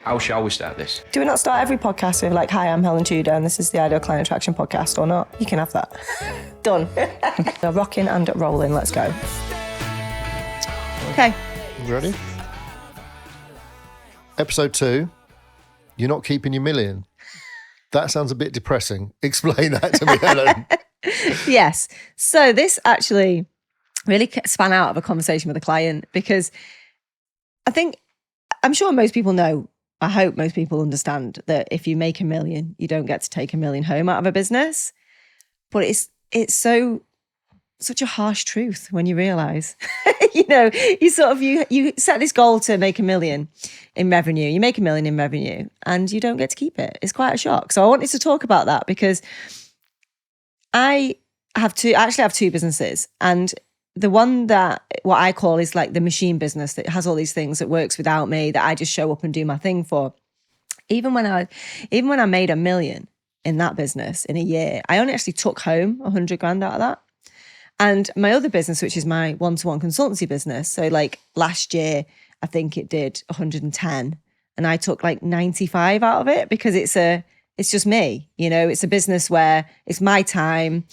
How shall we start this? Do we not start every podcast with like, hi, I'm Helen Tudor and this is the Ideal Client Attraction Podcast, or not? You can have that. Done. We're rocking and rolling. Let's go. Okay. You ready? Episode 2, you're not keeping your million. That sounds a bit depressing. Explain that to me, Helen. Yes. So this actually really span out of a conversation with a client, because I'm sure most people know, I hope most people understand that if you make $1 million, you don't get to take $1 million home out of a business. But it's such a harsh truth when you realise, you set this goal to make $1 million in revenue. You make $1 million in revenue and you don't get to keep it. It's quite a shock. So I wanted to talk about that because I actually have two businesses, and the one that what I call is like the machine business that has all these things that works without me, that I just show up and do my thing for. Even when I made $1 million in that business in a year, I only actually took home 100 grand out of that. And my other business, which is my one-to-one consultancy business, so like last year, I think it did 110 and I took like 95 out of it, because it's just me, it's a business where it's my time.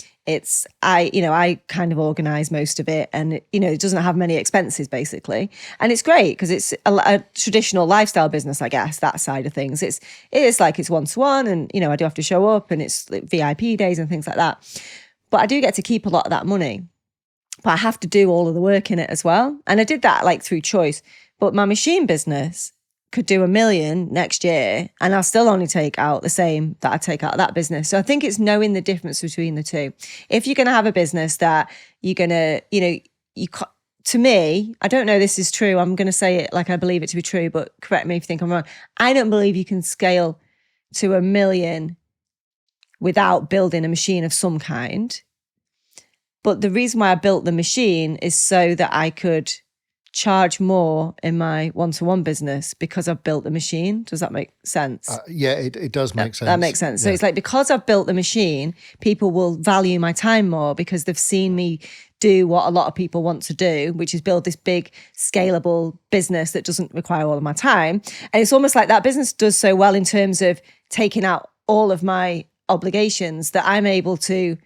I kind of organize most of it, and it doesn't have many expenses basically. And it's great because it's a traditional lifestyle business, I guess, that side of things. It is like it's one-to-one, and I do have to show up, and it's like VIP days and things like that. But I do get to keep a lot of that money, but I have to do all of the work in it as well. And I did that like through choice. But my machine business could do $1 million next year, and I'll still only take out the same that I take out of that business. So I think it's knowing the difference between the two. If you're going to have a business that you're going to, to me, I don't know this is true. I'm going to say it like I believe it to be true, but correct me if you think I'm wrong. I don't believe you can scale to $1 million without building a machine of some kind. But the reason why I built the machine is so that I could charge more in my one-to-one business, because I've built the machine. Does that make sense? Yeah, it does make sense. That makes sense. Yeah. So it's like, because I've built the machine, people will value my time more because they've seen me do what a lot of people want to do, which is build this big scalable business that doesn't require all of my time. And it's almost like that business does so well in terms of taking out all of my obligations that I'm able to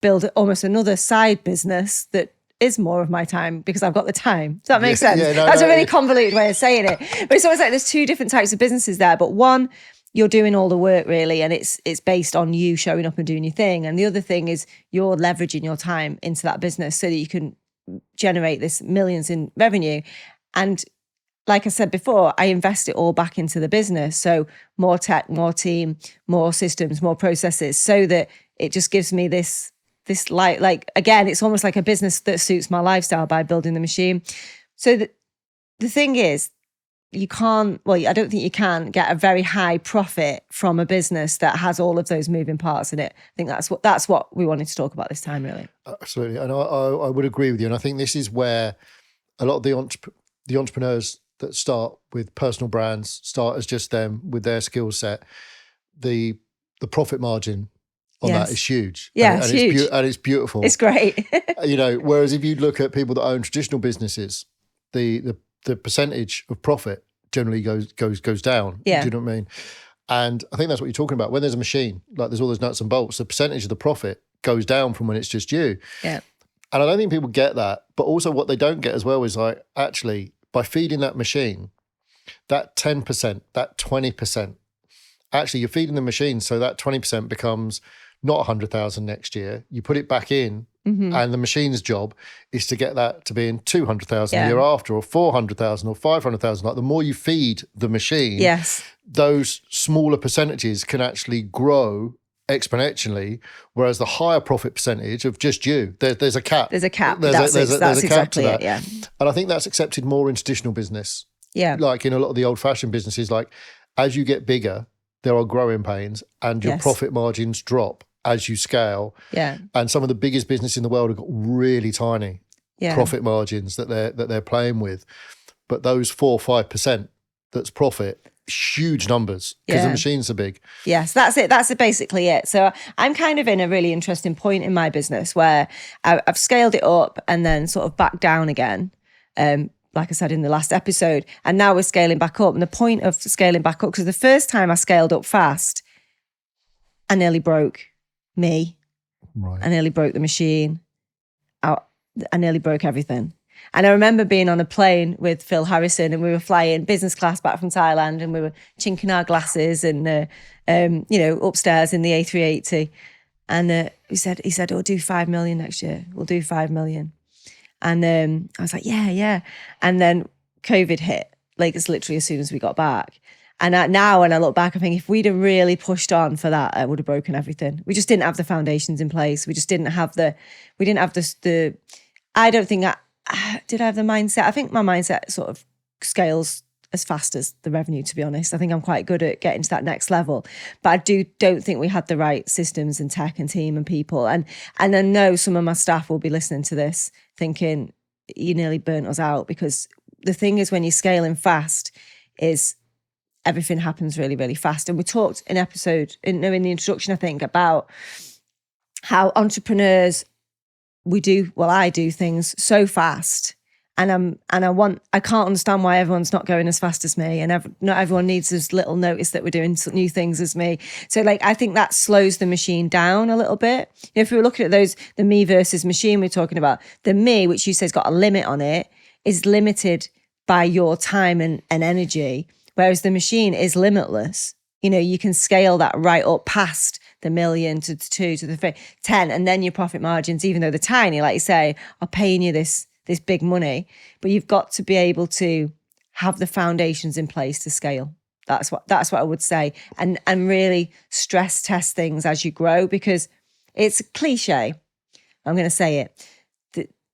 build almost another side business that is more of my time because I've got the time. Does that make sense? Yeah, That's a really convoluted way of saying it. But it's always like there's two different types of businesses there. But one, you're doing all the work really, and it's based on you showing up and doing your thing. And the other thing is you're leveraging your time into that business so that you can generate this millions in revenue. And like I said before, I invest it all back into the business. So more tech, more team, more systems, more processes, so that it just gives me this like again, it's almost like a business that suits my lifestyle by building the machine. So the thing is, I don't think you can get a very high profit from a business that has all of those moving parts in it. I think that's what we wanted to talk about this time, really. Absolutely. And I would agree with you. And I think this is where a lot of the entrepreneurs that start with personal brands start as just them with their skill set. The profit margin on that is huge. Yeah, and it's huge. And it's beautiful. It's great. Whereas if you look at people that own traditional businesses, the percentage of profit generally goes down. Yeah. Do you know what I mean? And I think that's what you're talking about. When there's a machine, like there's all those nuts and bolts, the percentage of the profit goes down from when it's just you. Yeah. And I don't think people get that. But also what they don't get as well is like, actually, by feeding that machine, that 10%, that 20%, actually you're feeding the machine, so that 20% becomes not 100,000 next year. You put it back in, and the machine's job is to get that to being 200,000 the year after, or 400,000 or 500,000. Like the more you feed the machine, those smaller percentages can actually grow exponentially, whereas the higher profit percentage of just you, there's a cap. There's a cap. There's that's a cap exactly to that. it, yeah. And I think that's accepted more in traditional business. Yeah. Like in a lot of the old-fashioned businesses, like as you get bigger, there are growing pains and your profit margins drop as you scale. Yeah. And some of the biggest businesses in the world have got really tiny profit margins that they're playing with. But those 4 or 5% that's profit, huge numbers because the machines are big. Yes, that's it. That's basically it. So I'm kind of in a really interesting point in my business where I've scaled it up and then sort of back down again. like I said in the last episode, and now we're scaling back up. And the point of scaling back up, because the first time I scaled up fast, I nearly broke me. Right. I nearly broke the machine. I nearly broke everything. And I remember being on a plane with Phil Harrison, and we were flying business class back from Thailand, and we were chinking our glasses and, upstairs in the A380. And he said, we'll do 5 million next year. We'll do 5 million. And I was like, yeah. And then COVID hit, like it's literally as soon as we got back. And now when I look back, I think if we'd have really pushed on for that, I would have broken everything. We just didn't have the foundations in place. We just didn't have I don't think did I have the mindset? I think my mindset sort of scales as fast as the revenue, to be honest. I think I'm quite good at getting to that next level. But I don't think we had the right systems and tech and team and people. And I know some of my staff will be listening to this thinking, you nearly burnt us out. Because the thing is, when you're scaling fast, is everything happens really, really fast. And we talked in the introduction, I think, about how entrepreneurs, I do things so fast. And I can't understand why everyone's not going as fast as me, and not everyone needs as little notice that we're doing new things as me. So I think that slows the machine down a little bit. If we were looking at the me versus machine we're talking about, the me, which you said has got a limit on it, is limited by your time and energy, whereas the machine is limitless. You can scale that right up past the million to the 2 to the 10, and then your profit margins, even though they're tiny, like you say, are paying you this big money, but you've got to be able to have the foundations in place to scale. That's what I would say, and really stress test things as you grow, because it's a cliche. I'm going to say it.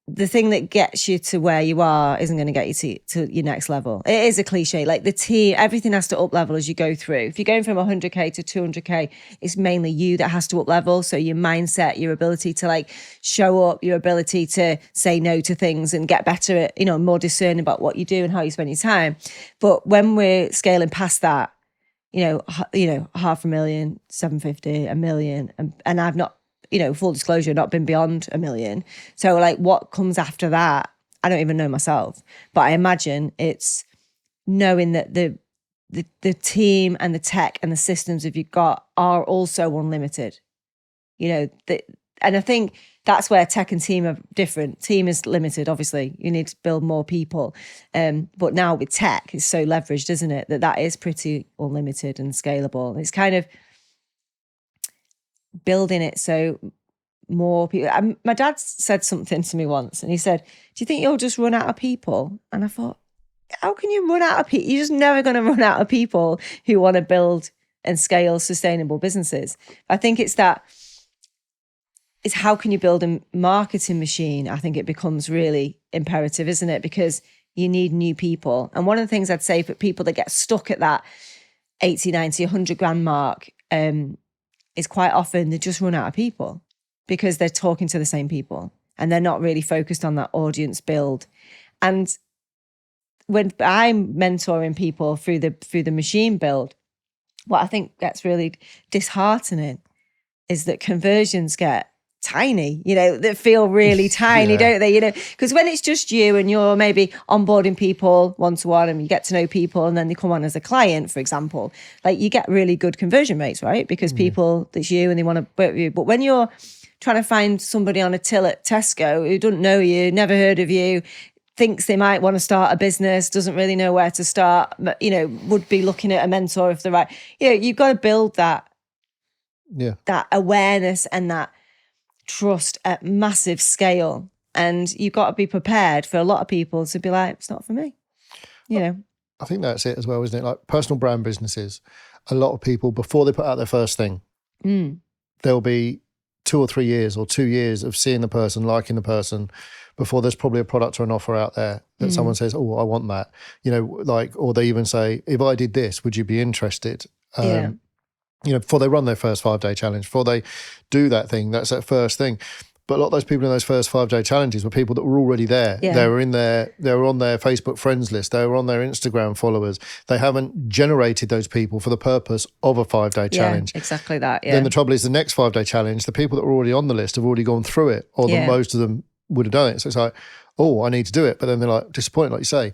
The thing that gets you to where you are isn't going to get you to your next level. It is a cliche. Like the team, everything has to up level as you go through. If you're going from 100K to 200K, it's mainly you that has to up level. So your mindset, your ability to show up, your ability to say no to things and get better at, more discerning about what you do and how you spend your time. But when we're scaling past that, 500,000, 750, 1 million, and I've not, full disclosure, not been beyond 1 million. So what comes after that, I don't even know myself. But I imagine it's knowing that the team and the tech and the systems that you've got are also unlimited. And I think that's where tech and team are different. Team is limited, obviously. You need to build more people. But now with tech, it's so leveraged, isn't it? That is pretty unlimited and scalable. It's kind of building it so more people. My dad said something to me once, and he said, do you think you'll just run out of people? And I thought, how can you run out of people? You're just never going to run out of people who want to build and scale sustainable businesses. I think it's how can you build a marketing machine? I think it becomes really imperative, isn't it? Because you need new people. And one of the things I'd say for people that get stuck at that 80, 90, 100 grand mark, is quite often they just run out of people because they're talking to the same people and they're not really focused on that audience build. And when I'm mentoring people through the machine build, what I think gets really disheartening is that conversions get tiny, that feel really tiny, don't they? Because when it's just you and you're maybe onboarding people one-to-one and you get to know people and then they come on as a client, for example, you get really good conversion rates, right? Because people, it's you and they want to work with you. But when you're trying to find somebody on a till at Tesco who doesn't know you, never heard of you, thinks they might want to start a business, doesn't really know where to start, would be looking at a mentor if they're right. You've got to build that awareness and that trust at massive scale, and you've got to be prepared for a lot of people to be like, it's not for me. I think that's it as well, isn't it? Like personal brand businesses, a lot of people, before they put out their first thing, there'll be 2 or 3 years or 2 years of seeing the person, liking the person, before there's probably a product or an offer out there that someone says, oh, I want that, or they even say, if I did this, would you be interested? Before they run their first 5-day challenge, before they do that thing, that's that first thing. But a lot of those people in those first 5-day challenges were people that were already there. Yeah. They were on their Facebook friends list. They were on their Instagram followers. They haven't generated those people for the purpose of a 5-day challenge. Exactly that. Yeah. Then the trouble is the next 5-day challenge, the people that were already on the list have already gone through it, or most of them would have done it. So it's like, oh, I need to do it. But then they're like disappointed, like you say.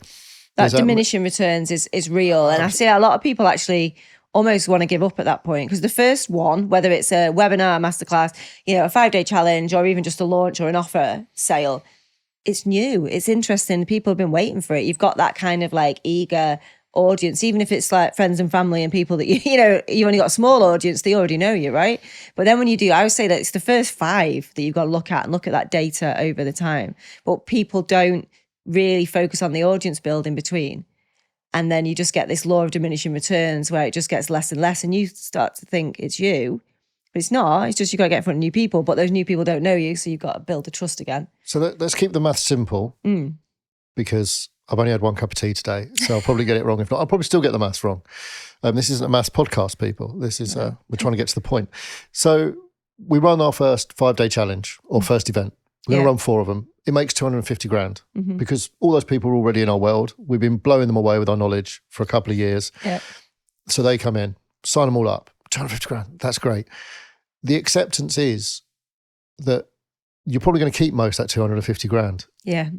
That diminishing returns is real. And I see a lot of people actually almost want to give up at that point, because the first one, whether it's a webinar, a masterclass, a 5-day challenge, or even just a launch or an offer sale, it's new, it's interesting. People have been waiting for it. You've got that kind of like eager audience, even if it's like friends and family and people that you only got a small audience, they already know you, right? But then when you do, I would say that it's the first 5 that you've got to look at and look at that data over the time. But people don't really focus on the audience build in between. And then you just get this law of diminishing returns where it just gets less and less, and you start to think it's you. But it's not. It's just you got to get in front of new people, but those new people don't know you, so you've got to build the trust again. So let's keep the math simple, because I've only had 1 cup of tea today, so I'll probably get it wrong. If not, I'll probably still get the maths wrong. This isn't a maths podcast, people. This is we're trying to get to the point. So we run our first 5-day challenge or first event. We're going to run 4 of them. It makes 250 grand because all those people are already in our world. We've been blowing them away with our knowledge for a couple of years. Yeah. So they come in, sign them all up, 250 grand. That's great. The acceptance is that you're probably going to keep most of that 250 grand. Yeah.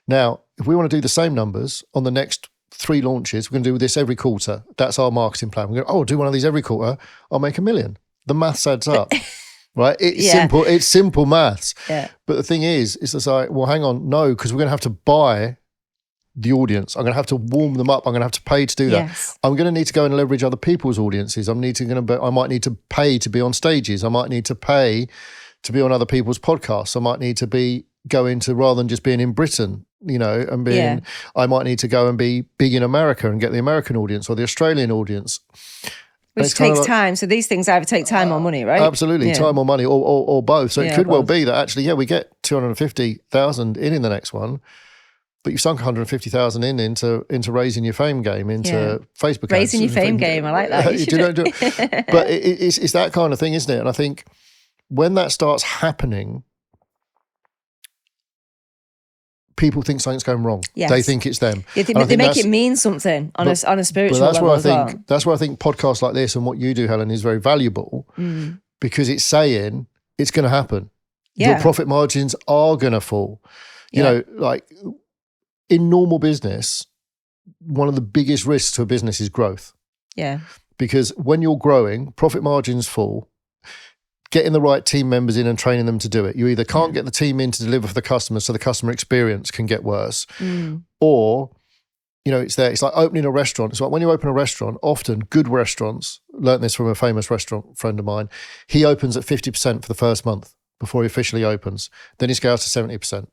Now, if we want to do the same numbers on the next 3 launches, we're going to do this every quarter. That's our marketing plan. We're going to, do one of these every quarter. I'll make $1 million. The maths adds up. Right? It's simple. It's simple maths. Yeah. But the thing is, it's just like, well, hang on. No, because we're going to have to buy the audience. I'm going to have to warm them up. I'm going to have to pay to do that. Yes. I'm going to need to go and leverage other people's audiences. I might need to pay to be on stages. I might need to pay to be on other people's podcasts. I might need to go into, rather than just being in Britain, and being, I might need to go and be big in America and get the American audience or the Australian audience. Which takes time. So these things either take time or money, right? Absolutely, time or money, or both. So it could well be that actually, we get 250,000 in the next one, but you've sunk 150,000 into raising your fame game, into Facebook raising your fame game. I like that. You don't do it. But it's that kind of thing, isn't it? And I think when that starts happening, people think something's going wrong. Yes. They think it's them. Yeah, they make it mean something on a spiritual level as well. That's where I think podcasts like this and what you do, Helen, is very valuable because it's saying it's going to happen. Yeah. Your profit margins are going to fall. You know, like in normal business, one of the biggest risks to a business is growth. Yeah. Because when you're growing, profit margins fall. Getting the right team members in and training them to do it. You either can't get the team in to deliver for the customer, so the customer experience can get worse, or, it's there. It's like opening a restaurant. It's like when you open a restaurant, often good restaurants, learned this from a famous restaurant friend of mine, he opens at 50% for the first month before he officially opens. Then he scales to 70%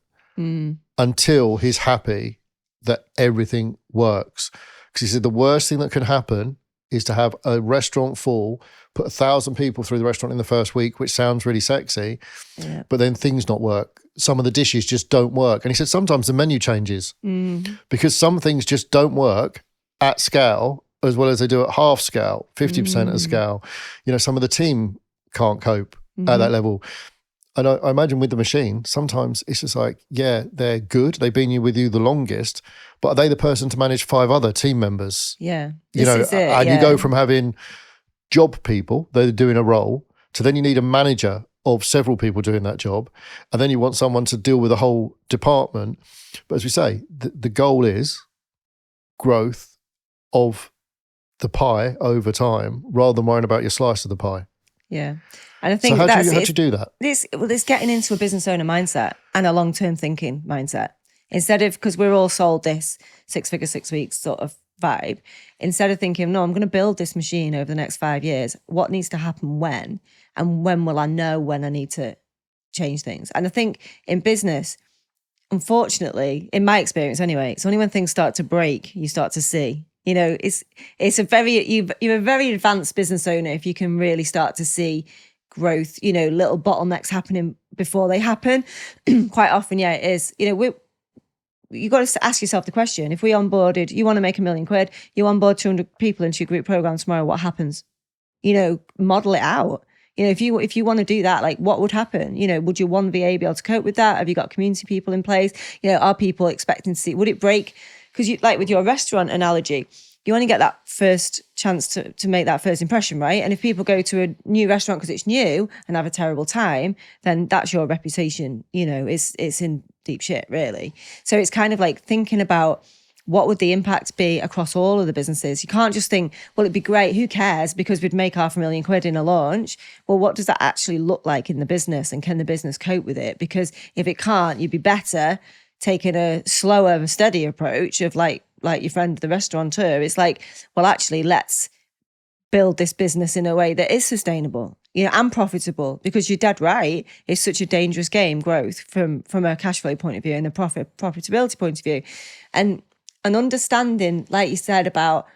until he's happy that everything works. Because he said the worst thing that can happen is to have a restaurant full, put 1,000 people through the restaurant in the first week, which sounds really sexy, but then things not work. Some of the dishes just don't work. And he said sometimes the menu changes because some things just don't work at scale as well as they do at half scale, 50% at scale. Some of the team can't cope at that level. And I imagine with the machine, sometimes it's just like, they're good. They've been with you the longest, but are they the person to manage 5 other team members? Yeah. And you go from having job people, they're doing a role, to then you need a manager of several people doing that job. And then you want someone to deal with a whole department. But as we say, the goal is growth of the pie over time rather than worrying about your slice of the pie. Yeah. And I think so how do you do that? It's getting into a business owner mindset and a long-term thinking mindset. Instead of, because we're all sold this 6-figure, 6 weeks sort of vibe, instead of thinking, no, I'm going to build this machine over the next 5 years. What needs to happen when? And when will I know when I need to change things? And I think in business, unfortunately, in my experience anyway, it's only when things start to break, you start to see. It's a very, you're a very advanced business owner if you can really start to see growth, little bottlenecks happening before they happen. Quite often, it is. You got to ask yourself the question: if we onboarded, you want to make £1 million, you onboard 200 people into your group program tomorrow, what happens? Model it out. If you want to do that, like what would happen? Would your one VA be able to cope with that? Have you got community people in place? Are people expecting to see? Would it break? Because like with your restaurant analogy, you only get that first chance to make that first impression, right? And if people go to a new restaurant because it's new and have a terrible time, then that's your reputation, it's in deep shit, really. So it's kind of like thinking about what would the impact be across all of the businesses. You can't just think, well, it'd be great, who cares, because we'd make £500,000 in a launch. Well, what does that actually look like in the business, and can the business cope with it? Because if it can't, you'd be better taking a slower, steady approach of like your friend, the restaurateur. It's like, well, actually, let's build this business in a way that is sustainable, and profitable, because you're dead right. It's such a dangerous game, growth from a cash flow point of view and a profitability point of view. And understanding, like you said, about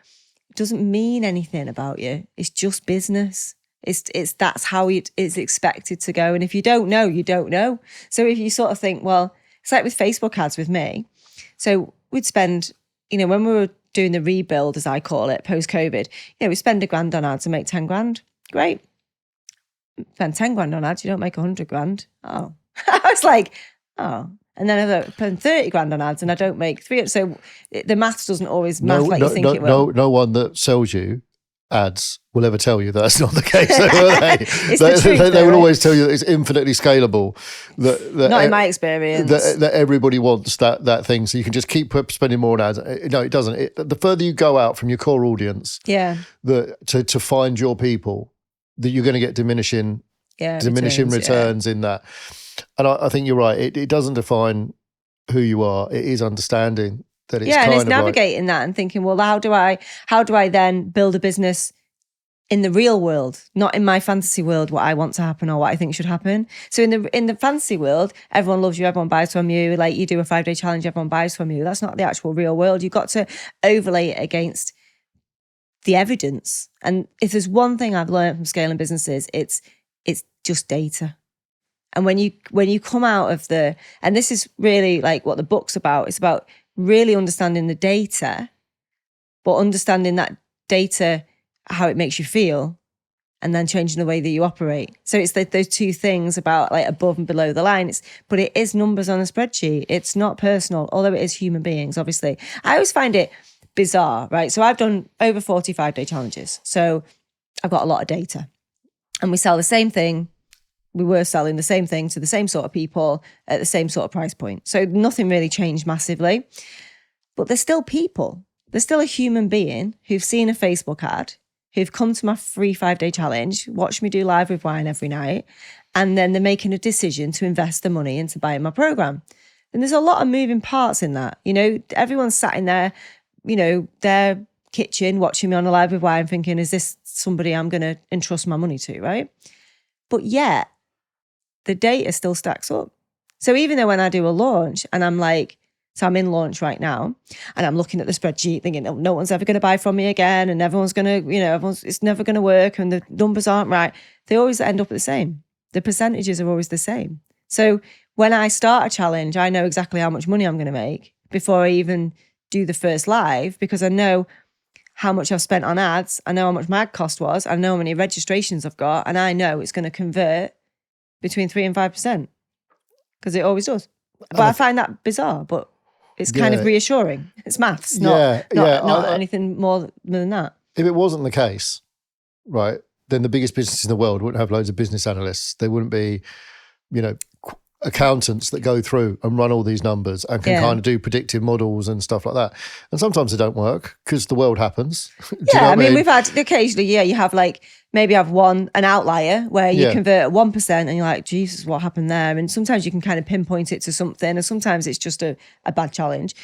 it doesn't mean anything about you. It's just business. It's that's how it is expected to go. And if you don't know, you don't know. So if you sort of think, well, it's like with Facebook ads with me. So we'd spend, when we were doing the rebuild, as I call it, post-COVID, we spend £1,000 on ads and make 10 grand. Great. Spend 10 grand on ads, you don't make 100 grand. Oh, I was like, oh. And then I spend 30 grand on ads and I don't make 300. So the maths doesn't always math like you think it will. No one that sells you ads will ever tell you that's not the case. Will they? It's the truth, they will always tell you that it's infinitely scalable. That not in my experience. That everybody wants that thing, so you can just keep spending more on ads. No, it doesn't. The further you go out from your core audience, to find your people, that you're going to get diminishing returns in that. And I think you're right. It doesn't define who you are. It is understanding that it's and it's navigating that and thinking, well, how do I then build a business in the real world, not in my fantasy world, what I want to happen or what I think should happen. So in the fantasy world, everyone loves you, everyone buys from you. Like you do a 5-day challenge, everyone buys from you. That's not the actual real world. You've got to overlay it against the evidence. And if there's one thing I've learned from scaling businesses, it's just data. And when you come out of and this is really like what the book's about, it's about really understanding the data, but understanding that data, how it makes you feel, and then changing the way that you operate. So it's those two things about like above and below the line. But it is numbers on a spreadsheet. It's not personal, although it is human beings, obviously. I always find it bizarre, right? So I've done over 45-day challenges. So I've got a lot of data. And we sell the same thing. We were selling the same thing to the same sort of people at the same sort of price point. So nothing really changed massively. But they're still people. There's still a human being who've seen a Facebook ad, who've come to my free 5-day challenge, watch me do live with wine every night, and then they're making a decision to invest the money into buying my program. And there's a lot of moving parts in that. Everyone's sat in their kitchen watching me on a live with wine thinking, is this somebody I'm going to entrust my money to, right? But yet, the data still stacks up. So even though when I do a launch and I'm like, so I'm in launch right now and I'm looking at the spreadsheet thinking, oh, no one's ever going to buy from me again and everyone's going to, it's never going to work and the numbers aren't right. They always end up the same. The percentages are always the same. So when I start a challenge, I know exactly how much money I'm going to make before I even do the first live, because I know how much I've spent on ads. I know how much my ad cost was. I know how many registrations I've got, and I know it's going to convert between 3 and 5%, because it always does. But I find that bizarre, but it's kind of reassuring. It's maths, not anything more than that. If it wasn't the case, right, then the biggest businesses in the world wouldn't have loads of business analysts. They wouldn't be, accountants that go through and run all these numbers and can kind of do predictive models and stuff like that. And sometimes they don't work because the world happens. I mean, we've had occasionally, you have like, maybe have an outlier where you convert at 1% and you're like, Jesus, what happened there? And sometimes you can kind of pinpoint it to something, and sometimes it's just a bad challenge.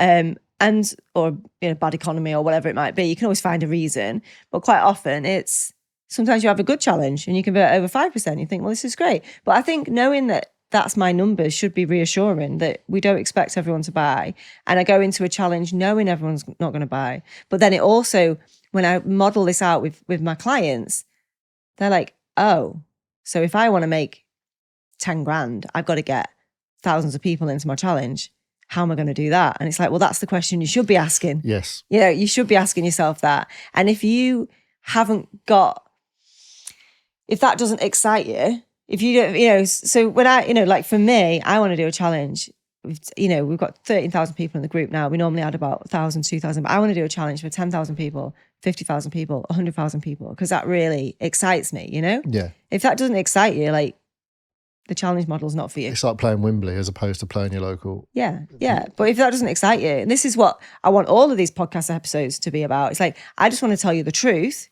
Or bad economy or whatever it might be. You can always find a reason. But quite often sometimes you have a good challenge and you convert over 5%. You think, well, this is great. But I think knowing that that's my numbers should be reassuring, that we don't expect everyone to buy. And I go into a challenge knowing everyone's not going to buy. But then it also, when I model this out with my clients, they're like, oh, so if I want to make 10 grand, I've got to get thousands of people into my challenge. How am I going to do that? And it's like, well, that's the question you should be asking. Yes. You should be asking yourself that. And if you haven't got, if that doesn't excite you, if you don't, so when I, like for me, I want to do a challenge we've got 13,000 people in the group now. We normally had about 1,000, 2,000. But I want to do a challenge for 10,000 people, 50,000 people, 100,000 people, because that really excites me, Yeah. If that doesn't excite you, like, the challenge model is not for you. It's like playing Wembley as opposed to playing your local. Yeah. But if that doesn't excite you, and this is what I want all of these podcast episodes to be about, it's like, I just want to tell you the truth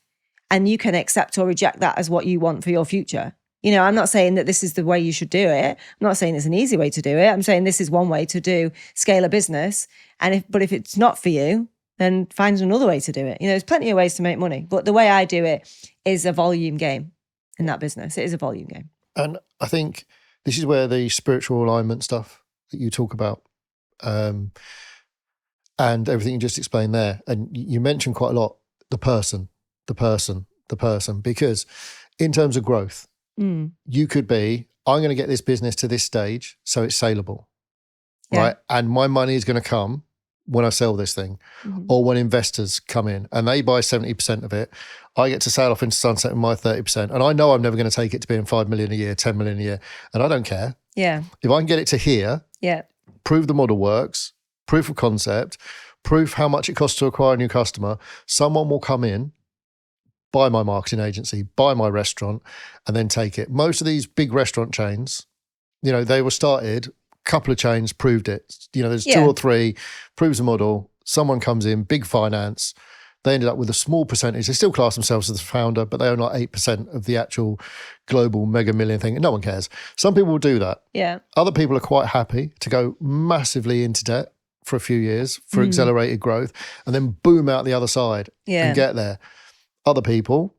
and you can accept or reject that as what you want for your future. I'm not saying that this is the way you should do it. I'm not saying it's an easy way to do it. I'm saying this is one way to scale a business. But if it's not for you, then find another way to do it. There's plenty of ways to make money. But the way I do it is a volume game in that business. It is a volume game. And I think this is where the spiritual alignment stuff that you talk about and everything you just explained there, and you mentioned quite a lot, the person, because in terms of growth, you could be, I'm going to get this business to this stage so it's saleable, right? And my money is going to come when I sell this thing or when investors come in and they buy 70% of it. I get to sail off into sunset with my 30%. And I know I'm never going to take it to being 5 million a year, 10 million a year. And I don't care. Yeah. If I can get it to here, prove the model works, proof of concept, proof how much it costs to acquire a new customer, someone will come in, buy my marketing agency, buy my restaurant, and then take it. Most of these big restaurant chains, they were started, a couple of chains proved it. There's 2 or 3, proves the model, someone comes in, big finance, they ended up with a small percentage. They still class themselves as the founder, but they own like 8% of the actual global mega million thing. And no one cares. Some people will do that. Yeah. Other people are quite happy to go massively into debt for a few years for accelerated growth and then boom out the other side and get there. Other people,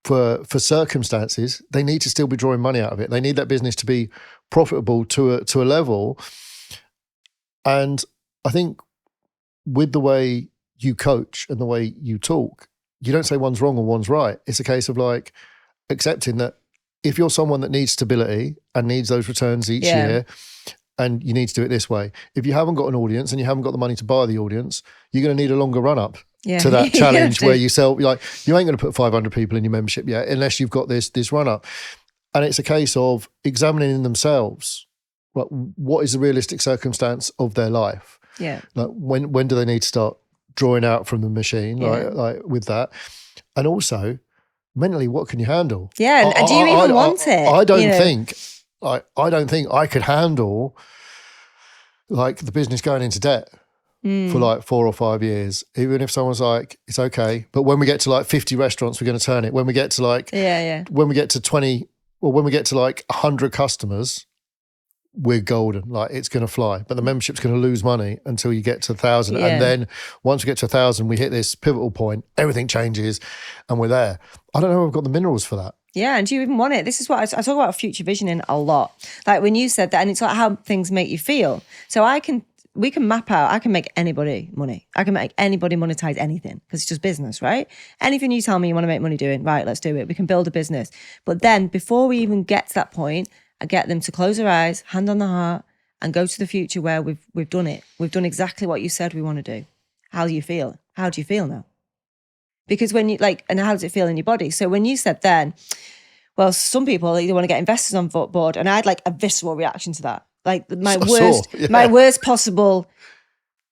for circumstances, they need to still be drawing money out of it. They need that business to be profitable to a level. And I think with the way you coach and the way you talk, you don't say one's wrong or one's right. It's a case of like accepting that if you're someone that needs stability and needs those returns each year, and you need to do it this way. If you haven't got an audience and you haven't got the money to buy the audience, you're going to need a longer run up to that challenge where you sell, like you ain't going to put 500 people in your membership yet unless you've got this run up. And it's a case of examining themselves, like what is the realistic circumstance of their life? Yeah. Like when do they need to start drawing out from the machine, like with that? And also mentally, what can you handle? Yeah. And do you even want it? I don't think I could handle like the business going into debt for like 4 or 5 years, even if someone's like, it's okay. But when we get to like 50 restaurants, we're going to turn it. When we get to like, when we get to 20, or when we get to like 100 customers, we're golden. Like it's going to fly, but the membership's going to lose money until you get to 1,000. And then once we get to 1,000, we hit this pivotal point, everything changes and we're there. I don't know if I've got the minerals for that. Yeah, and do you even want it? This is what I talk about future visioning a lot. Like when you said that, and it's like how things make you feel. So we can map out, I can make anybody money. I can make anybody monetize anything because it's just business, right? Anything you tell me you want to make money doing, right, let's do it. We can build a business. But then before we even get to that point, I get them to close their eyes, hand on the heart, and go to the future where we've done it. We've done exactly what you said we want to do. How do you feel? How do you feel now? Because when you and how does it feel in your body? So when you said then, well, some people either want to get investors on board, and I had like a visceral reaction to that. Like my worst possible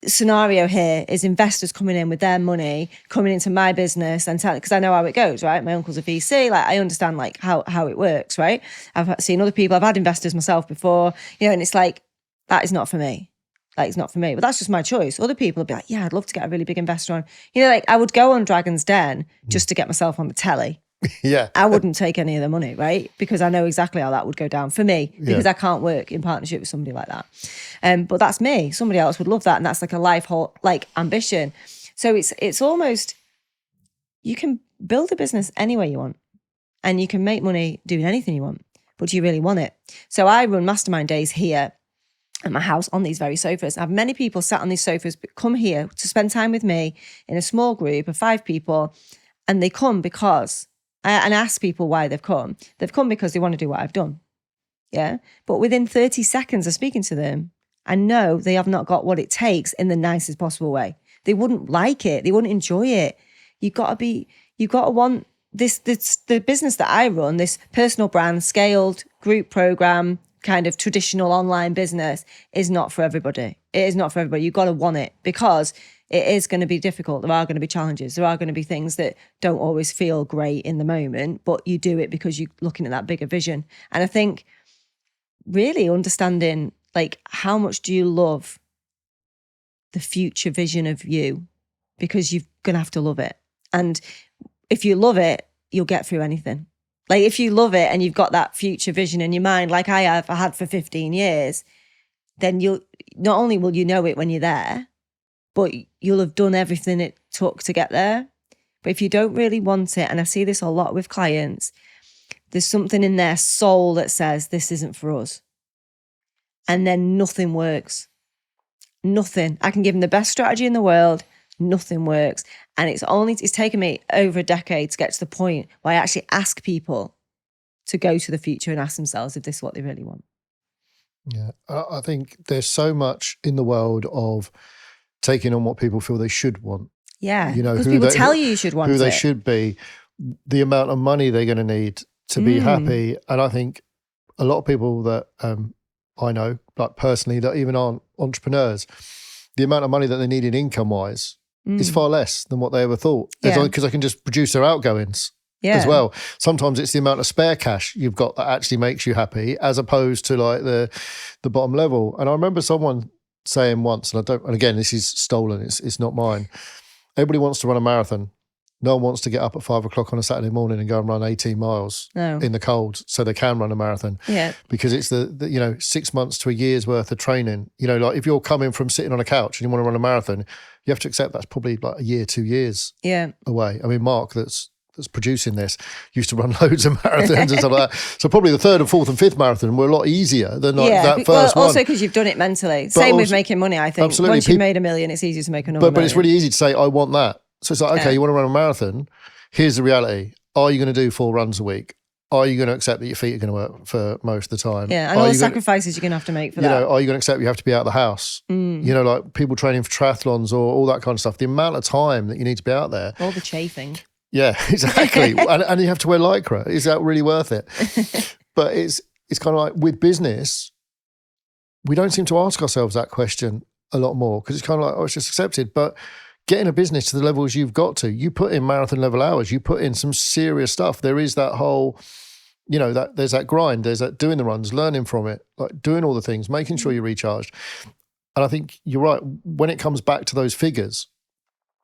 scenario here is investors coming in with their money, coming into my business and telling, because I know how it goes, right? My uncle's a VC, like I understand like how it works, right? I've seen other people, I've had investors myself before, and it's like, that is not for me. Like, it's not for me, but that's just my choice. Other people would be like, yeah, I'd love to get a really big investor on. Like I would go on Dragon's Den just to get myself on the telly. Yeah. I wouldn't take any of the money, right? Because I know exactly how that would go down for me, because I can't work in partnership with somebody like that. But that's me. Somebody else would love that. And that's like a life like ambition. So it's almost, you can build a business any way you want and you can make money doing anything you want, but do you really want it? So I run mastermind days here at my house on these very sofas. I have many people sat on these sofas, come here to spend time with me in a small group of 5 people. And they come because, and ask people why they've come. They've come because they want to do what I've done. Yeah. But within 30 seconds of speaking to them, I know they have not got what it takes in the nicest possible way. They wouldn't like it. They wouldn't enjoy it. You've got to want the business that I run, this personal brand, scaled group program, kind of traditional online business is not for everybody. It is not for everybody. You've got to want it, because it is going to be difficult. There are going to be challenges. There are going to be things that don't always feel great in the moment, but you do it because you're looking at that bigger vision. And I think really understanding, like, how much do you love the future vision of you? Because you're going to have to love it. And if you love it, you'll get through anything. Like, if you love it and you've got that future vision in your mind, like I had for 15 years, then you'll, not only will you know it when you're there, but you'll have done everything it took to get there. But if you don't really want it, and I see this a lot with clients, there's something in their soul that says this isn't for us. And then nothing works. Nothing. I can give them the best strategy in the world. Nothing works. And it's taken me over a decade to get to the point where I actually ask people to go to the future and ask themselves if this is what they really want. Yeah. I think there's so much in the world of taking on what people feel they should want. Yeah. You know, because people tell you should want who it. they should be, the amount of money they're going to need to be happy. And I think a lot of people that I know, like personally, that even aren't entrepreneurs, the amount of money that they need in income-wise is far less than what they ever thought. Because they can just produce their outgoings as well. Sometimes it's the amount of spare cash you've got that actually makes you happy, as opposed to like the bottom level. And I remember someone saying once, and again, this is stolen, it's not mine. Everybody wants to run a marathon. No one wants to get up at 5 o'clock on a Saturday morning and go and run 18 miles in the cold so they can run a marathon. Yeah. Because it's the 6 months to a year's worth of training. You know, like if you're coming from sitting on a couch and you want to run a marathon, you have to accept that's probably like a year, 2 years away. I mean, Mark, that's producing this, used to run loads of marathons and stuff like that. So probably the third and fourth and fifth marathon were a lot easier than like that first one. Also because you've done it mentally. Same with making money, I think. Absolutely. Once you've made $1 million, it's easier to make another But it's really easy to say, I want that. So it's like, okay, you want to run a marathon? Here's the reality. Are you going to do 4 runs a week? Are you going to accept that your feet are going to work for most of the time? Yeah, and all the sacrifices you're going to have to make for that. Are you going to accept you have to be out of the house? You know, like people training for triathlons or all that kind of stuff. The amount of time that you need to be out there. All the chafing. Yeah, exactly. and you have to wear Lycra. Is that really worth it? But it's kind of like with business, we don't seem to ask ourselves that question a lot more, because it's kind of like, oh, it's just accepted. But getting a business to the levels you've got to, you put in marathon level hours, you put in some serious stuff. There is that whole, you know, that there's that grind, there's that doing the runs, learning from it, like doing all the things, making sure you're recharged. And I think you're right. When it comes back to those figures,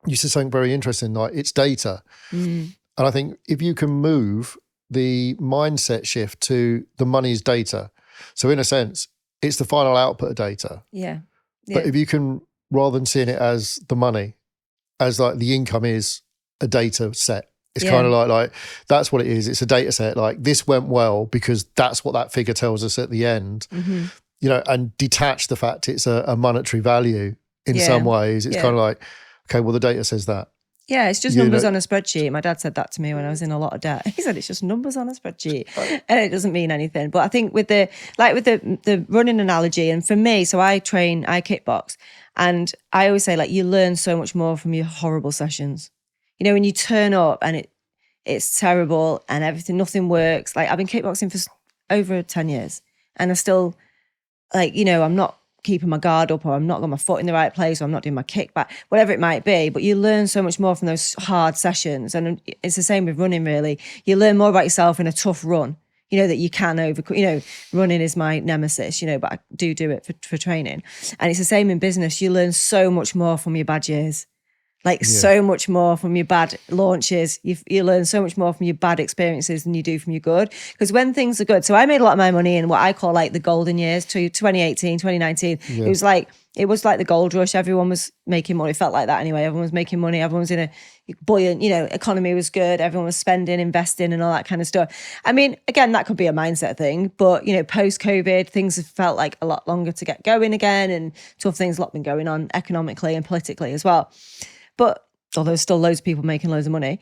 you said something very interesting, like it's data. And I think if you can move the mindset shift to the money's data, so in a sense, it's the final output of data. Yeah. But if you can, rather than seeing it as the money, as like the income is a data set. It's kind of like that's what it is. It's a data set. Like this went well because that's what that figure tells us at the end. You know, and detach the fact it's a monetary value in some ways. It's kind of like, okay, well the data says that. Yeah, it's just numbers on a spreadsheet. My dad said that to me when I was in a lot of debt. He said it's just numbers on a spreadsheet, and it doesn't mean anything. But I think with the running analogy, and for me, so I kickbox, and I always say, like, you learn so much more from your horrible sessions. You know, when you turn up and it's terrible and everything, nothing works. Like, I've been kickboxing for over 10 years, and I still, like, you know, I'm not keeping my guard up, or I'm not got my foot in the right place, or I'm not doing my kickback, whatever it might be. But you learn so much more from those hard sessions. And it's the same with running, really. You learn more about yourself in a tough run, you know, that you can overcome. You know, running is my nemesis, you know, but I do it for training. And it's the same in business. You learn so much more from your bad years. Like so much more from your bad launches. You learn so much more from your bad experiences than you do from your good. Because when things are good, so I made a lot of my money in what I call like the golden years, to 2018, 2019. It was like the gold rush. Everyone was making money. It felt like that anyway. Everyone was making money. Everyone was in a buoyant, you know, economy was good. Everyone was spending, investing and all that kind of stuff. I mean, again, that could be a mindset thing, but, you know, post-COVID, things have felt like a lot longer to get going again, and tough things a lot been going on economically and politically as well. But although there's still loads of people making loads of money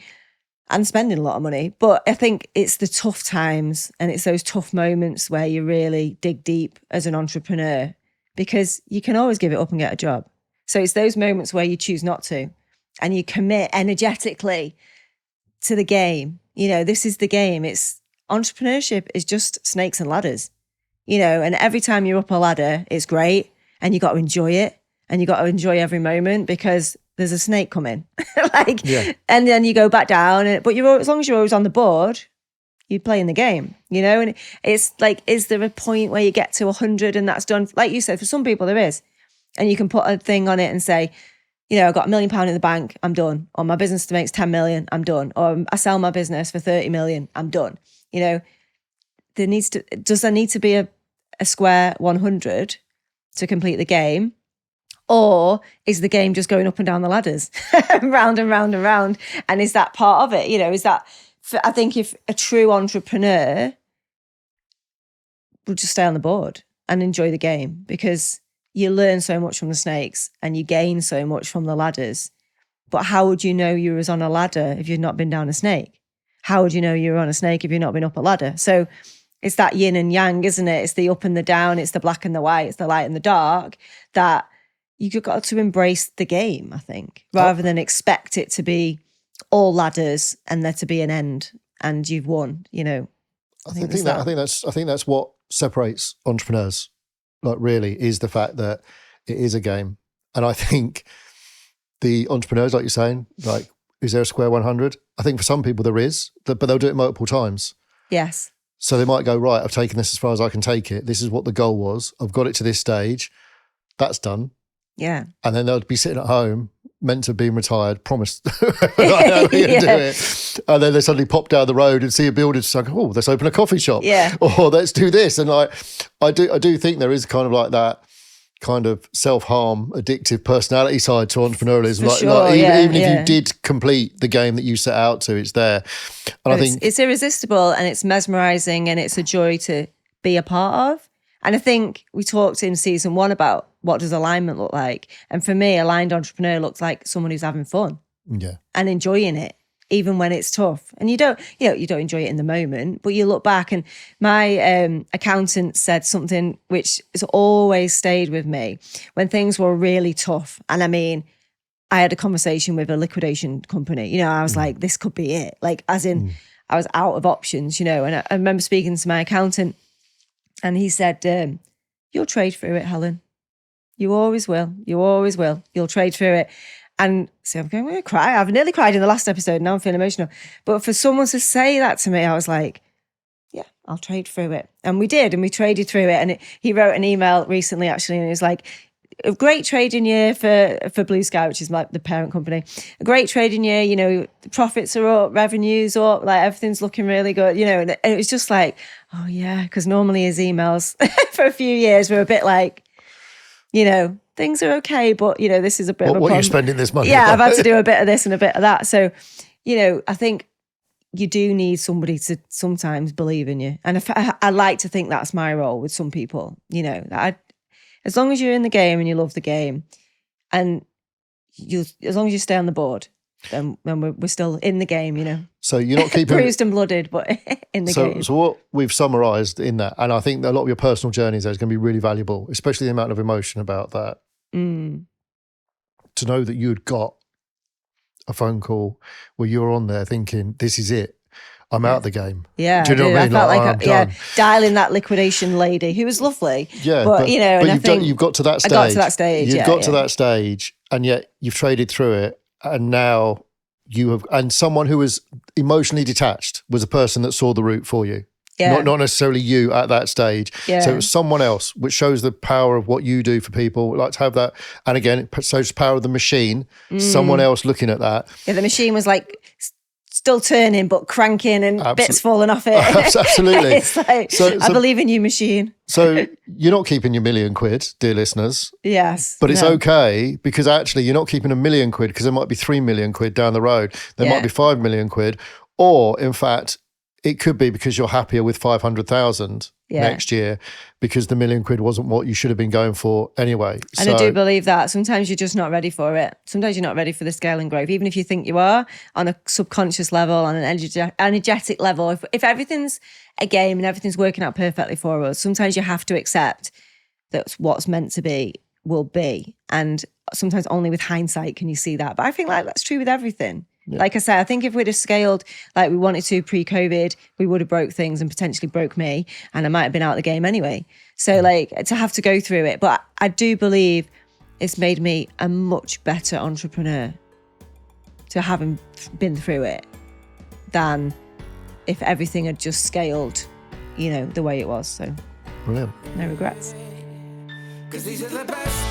and spending a lot of money, but I think it's the tough times and it's those tough moments where you really dig deep as an entrepreneur, because you can always give it up and get a job. So it's those moments where you choose not to, and you commit energetically to the game. You know, this is the game. It's entrepreneurship is just snakes and ladders. and every time you're up a ladder, it's great. And you got to enjoy it. And you got to enjoy every moment because there's a snake coming. And then you go back down. But as long as you're always on the board, you're playing the game, and it's like, is there a point where you get to 100 and that's done? Like you said, for some people there is. And you can put a thing on it and say, I've got £1 million in the bank, I'm done. Or my business makes 10 million, I'm done. Or I sell my business for 30 million, I'm done. Does there need to be a square 100 to complete the game? Or is the game just going up and down the ladders, round and round and round? And is that part of it? Is that, I think if a true entrepreneur will just stay on the board and enjoy the game, because you learn so much from the snakes and you gain so much from the ladders. But how would you know you was on a ladder if you'd not been down a snake? How would you know you were on a snake if you'd not been up a ladder? So it's that yin and yang, isn't it? It's the up and the down, it's the black and the white, it's the light and the dark, that you've got to embrace the game, I think, rather than expect it to be all ladders and there to be an end and you've won, I think that's what separates entrepreneurs, really, is the fact that it is a game. And I think the entrepreneurs, like you're saying, is there a square 100? I think for some people there is, but they'll do it multiple times. Yes. So they might go, right, I've taken this as far as I can take it. This is what the goal was. I've got it to this stage. That's done. Yeah. And then they'll be sitting at home, meant to be retired, promised. I know we're going to do it. And then they suddenly pop down the road and see a builder just like, oh, let's open a coffee shop. Yeah. Or let's do this. And I do think there is kind of like that kind of self-harm, addictive personality side to entrepreneurialism. Even if you did complete the game that you set out to, it's there. And I think it's irresistible and it's mesmerizing and it's a joy to be a part of. And I think we talked in season 1 about what does alignment look like. And for me, aligned entrepreneur looks like someone who's having fun and enjoying it, even when it's tough. And you don't enjoy it in the moment, but you look back. And my accountant said something which has always stayed with me when things were really tough. And I mean, I had a conversation with a liquidation company. I was like, this could be it. Like, as in, I was out of options, and I remember speaking to my accountant and he said, you'll trade through it, Helen. You always will. You always will. You'll trade through it. And so I'm going to cry. I've nearly cried in the last episode. Now I'm feeling emotional. But for someone to say that to me, I was like, yeah, I'll trade through it. And we did. And we traded through it. And he wrote an email recently, actually. And he was like, a great trading year for Blue Sky, which is like the parent company. A great trading year. The profits are up, revenues up, like everything's looking really good. And it was just like, oh yeah, because normally his emails for a few years were a bit like, things are okay, but this is a bit of a problem. What are you spending this money on? Yeah, I've had to do a bit of this and a bit of that. So, I think you do need somebody to sometimes believe in you. And I like to think that's my role with some people, as long as you're in the game and you love the game and as long as you stay on the board, then we're still in the game, So you're not keeping bruised and blooded, but in the game. So what we've summarised in that, and I think that a lot of your personal journeys there is going to be really valuable, especially the amount of emotion about that. To know that you'd got a phone call where you're on there thinking, this is it. I'm out of the game. Yeah, do you know what I mean? I felt dialing that liquidation lady who was lovely. Yeah, but you've got to that stage. I got to that stage. You've got to that stage, and yet you've traded through it, and now you have. And someone who was emotionally detached was a person that saw the route for you. Yeah. Not necessarily you at that stage. Yeah. So it was someone else, which shows the power of what you do for people. We like to have that. And again, it shows the power of the machine. Someone else looking at that. Yeah, the machine was like still turning, but cranking and bits falling off it. Absolutely. It's like, I believe in you, machine. So you're not keeping your £1 million, dear listeners. Yes. But it's okay, because actually you're not keeping £1 million because there might be £3 million down the road. There might be £5 million. Or in fact, it could be because you're happier with 500,000 next year, because the £1 million wasn't what you should have been going for anyway. And I do believe that sometimes you're just not ready for it. Sometimes you're not ready for the scale and growth, even if you think you are, on a subconscious level, on an energetic level. If everything's a game and everything's working out perfectly for us, sometimes you have to accept that what's meant to be will be. And sometimes only with hindsight can you see that. But I think that's true with everything. Like I said, I think if we'd have scaled like we wanted to pre-COVID, we would have broke things and potentially broke me, and I might have been out of the game anyway. So like to have to go through it, but I do believe it's made me a much better entrepreneur to having been through it than if everything had just scaled, you know, the way it was. So Brilliant. no regrets. 'Cause these are the best